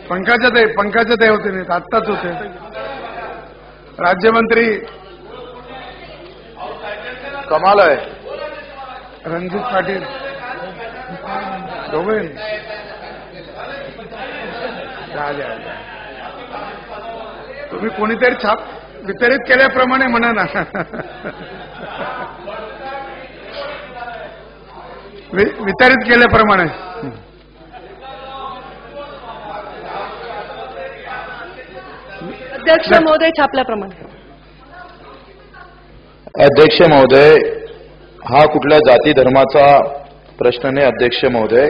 पंकजाताई होते नाहीत, आत्ताच होते राज्यमंत्री. कमाल आहे. रणजित पाटील दोघे तुम्ही कोणीतरी छाप वितरित केल्याप्रमाणे म्हणा ना. वितरित केल्याप्रमाणे. अध्यक्ष महोदय छापल्याप्रमाणे. अध्यक्ष महोदय, हा कुठल्या जाती धर्माचा प्रश्न नाही. अध्यक्ष महोदय,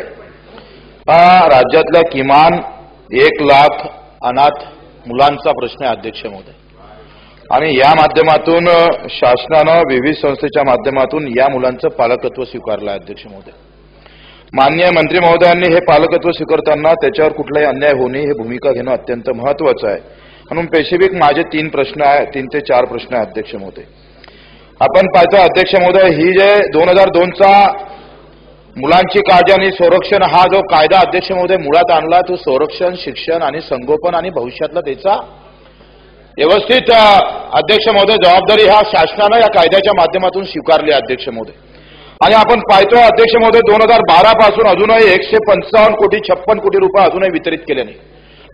हा राज्यातल्या किमान 1 लाख अनाथ मुलांचा प्रश्न आहे. अध्यक्ष महोदय, आणि या माध्यमातून शासनानं विविध संस्थेच्या माध्यमातून या मुलांचं पालकत्व स्वीकारलं आहे. अध्यक्ष महोदय, माननीय मंत्री महोदयांनी हे पालकत्व स्वीकारताना त्याच्यावर कुठलाही अन्याय होऊ नये हे भूमिका घेणं अत्यंत महत्वाचं आहे. म्हणून स्पेसिफिक माझे 3 प्रश्न आहे, 3 ते 4 प्रश्न आहे. अध्यक्ष महोदय, आपण पाहतो अध्यक्ष महोदय, ही जे 2002चा मुलांची काळजी आणि संरक्षण हा जो कायदा अध्यक्ष महोदय मुळात आणला, तो संरक्षण, शिक्षण आणि संगोपन आणि भविष्यातला त्याचा व्यवस्थित अध्यक्ष महोदय जबाबदारी ह्या शासनानं या कायद्याच्या माध्यमातून स्वीकारली आहे. अध्यक्ष महोदय, आणि आपण पाहतो अध्यक्ष महोदय 2012 पासून अजूनही 155 कोटी 56 कोटी रुपये अजूनही वितरित केले नाही.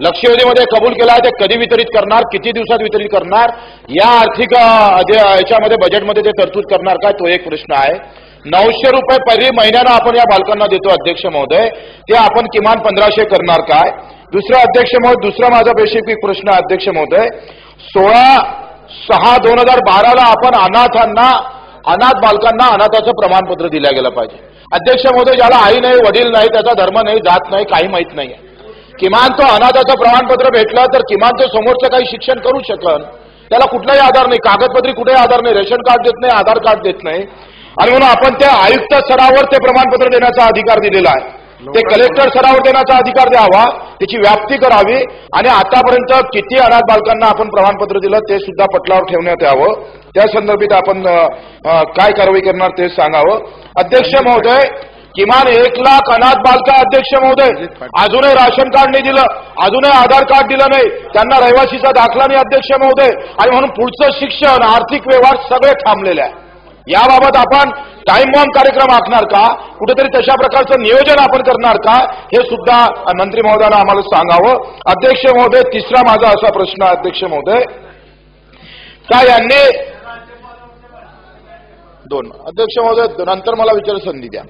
लक्षवेधीमध्ये कबूल केला आहे, ते कधी वितरित करणार, किती दिवसात वितरित करणार, या आर्थिक याच्यामध्ये बजेटमध्ये ते तरतूद करणार काय, तो एक प्रश्न आहे. 900 रुपये प्रति महिन्यानं आपण या बालकांना देतो अध्यक्ष महोदय, ते आपण किमान 1500 करणार काय. दुसरा अध्यक्ष महोदय, दुसरा माझा बेसिक प्रश्न अध्यक्ष महोदय, 16/6/2012 आपण अनाथ बालकांना अनाथाचं प्रमाणपत्र दिलं गेलं पाहिजे. अध्यक्ष महोदय, ज्याला आई नाही, वडील नाही, त्याचा धर्म नाही, जात नाही, काही माहित नाही, किमान तो अनाथाचं प्रमाणपत्र भेटलं तर किमान तो समोरचं काही शिक्षण करू शकन. त्याला कुठलाही आधार नाही, कागदपत्री कुठेही आधार नाही, रेशन कार्ड देत नाही, आधार कार्ड देत नाही, आणि म्हणून आपण त्या आयुक्त स्तरावर ते प्रमाणपत्र देण्याचा अधिकार दिलेला आहे. ते कलेक्टर स्तरावर देण्याचा अधिकार द्यावा, त्याची व्याप्ती करावी, आणि आतापर्यंत किती अनाथ बालकांना आपण प्रमाणपत्र दिलं ते सुद्धा पटलावर ठेवण्यात यावं. त्या संदर्भात आपण काय कारवाई करणार ते सांगावं. अध्यक्ष महोदय, किमान 1 लाख अनाथ बालका अध्यक्ष महोदय अजूनही राशन कार्ड नाही दिलं, अजूनही आधार कार्ड दिलं नाही, त्यांना रहिवासीचा दाखला नाही अध्यक्ष महोदय, आणि म्हणून पुढचं शिक्षण, आर्थिक व्यवहार सगळे थांबलेले आहे. याबाबत आपण टाइम बॉम्ब कार्यक्रम आखणार का, कुठेतरी तशा प्रकारचं नियोजन आपण करणार का, हे सुद्धा मंत्री महोदयांना आम्हाला सांगावं. अध्यक्ष महोदय, तिसरा माझा असा प्रश्न अध्यक्ष महोदय, का यांनी 2 अध्यक्ष महोदय नंतर मला विचार संधी द्या.